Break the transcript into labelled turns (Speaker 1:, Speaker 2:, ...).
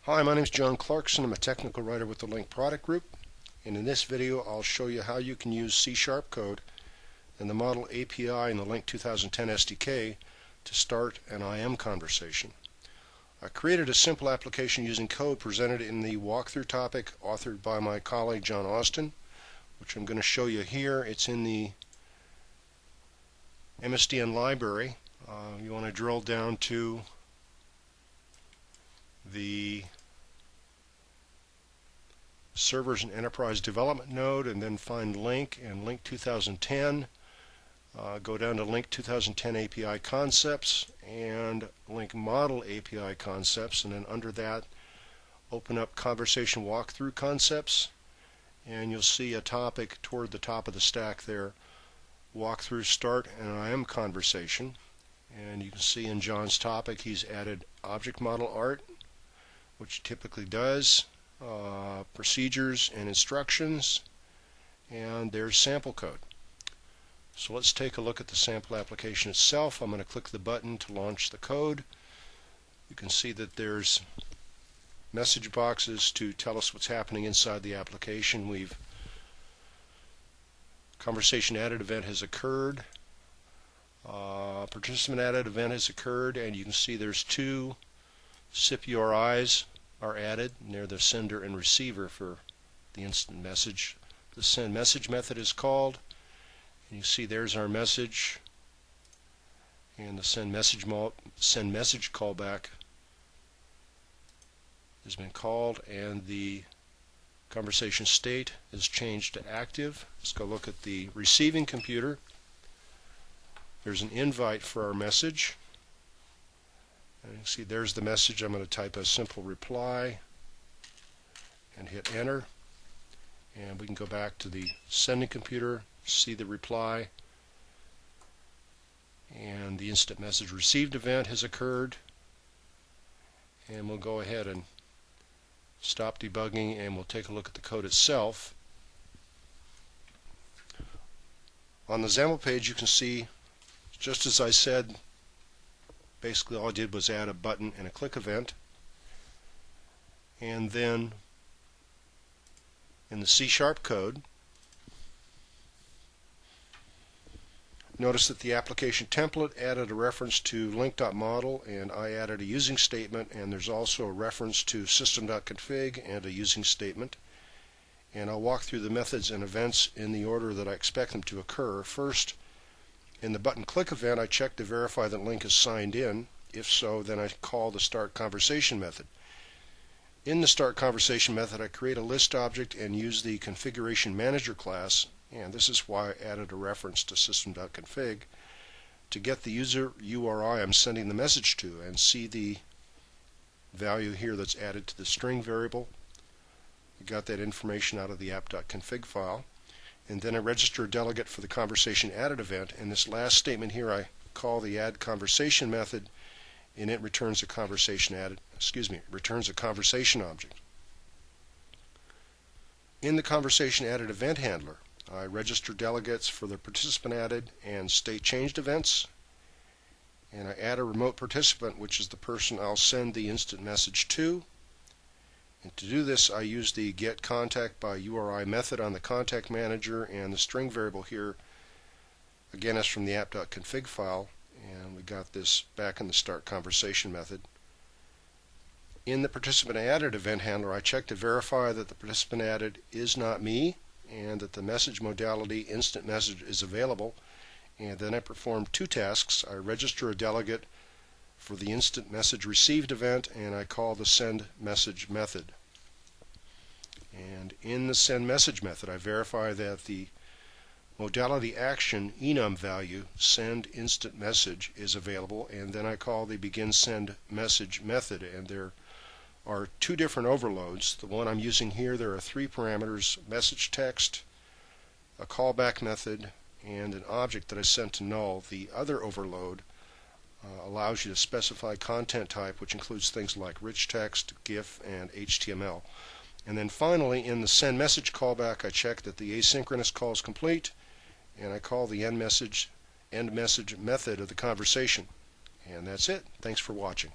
Speaker 1: Hi, my name is John Clarkson. I'm a technical writer with the Lync product group, and in this video I'll show you how you can use C# code and the Model API in the Lync 2010 SDK to start an IM conversation. I created a simple application using code presented in the walkthrough topic authored by my colleague John Austin, which I'm going to show you here. It's in the MSDN library. You want to drill down to the Servers and Enterprise Development node and then find Lync and Lync 2010. Go down to Lync 2010 API Concepts and Lync Model API Concepts, and then under that open up Conversation Walkthrough Concepts, and you'll see a topic toward the top of the stack there, Walkthrough Start an IM Conversation. And you can see in John's topic he's added object model art, which he typically does, procedures and instructions, and there's sample code. So let's take a look at the sample application itself. I'm going to click the button to launch the code. You can see that there's message boxes to tell us what's happening inside the application. Conversation added event has occurred. Participant added event has occurred, and you can see there's two SIP URIs are added, and they're the sender and receiver for the instant message. The send message method is called, and you see there's our message, and the send message callback has been called, and the conversation state is changed to active. Let's go look at the receiving computer. There's an invite for our message. And you can see there's the message. I'm going to type a simple reply and hit enter. And we can go back to the sending computer, see the reply, and the instant message received event has occurred. And we'll go ahead and stop debugging, and we'll take a look at the code itself. On the XAML page you can see, just as I said, basically all I did was add a button and a click event. And then in the C# code, notice that the application template added a reference to lync.model, and I added a using statement, and there's also a reference to system.config and a using statement. And I'll walk through the methods and events in the order that I expect them to occur. First, in the button click event, I check to verify that Lync is signed in. If so, then I call the start conversation method. In the start conversation method, I create a list object and use the ConversationManager class, and this is why I added a reference to system.config, to get the user URI I'm sending the message to, and see the value here that's added to the string variable. I got that information out of the app.config file. And then I register a delegate for the conversation added event. In this last statement here, I call the add conversation method, and it returns a conversation object. In the conversation added event handler, I register delegates for the participant added and state changed events, and I add a remote participant, which is the person I'll send the instant message to. And to do this, I use the getContactByURI method on the contact manager, and the string variable here again is from the app.config file, and we got this back in the start conversation method. In the participant added event handler, I check to verify that the participant added is not me, and that the message modality instant message is available. And then I perform two tasks. I register a delegate for the instant message received event, and I call the send message method. And in the send message method, I verify that the modality action enum value send instant message is available, and then I call the begin send message method. And there are two different overloads. The one I'm using here, there are three parameters: message text, a callback method, and an object that I sent to null. The other overload allows you to specify content type, which includes things like rich text, GIF, and HTML. And then finally, in the send message callback, I check that the asynchronous call is complete, and I call the end message method of the conversation. And that's it. Thanks for watching.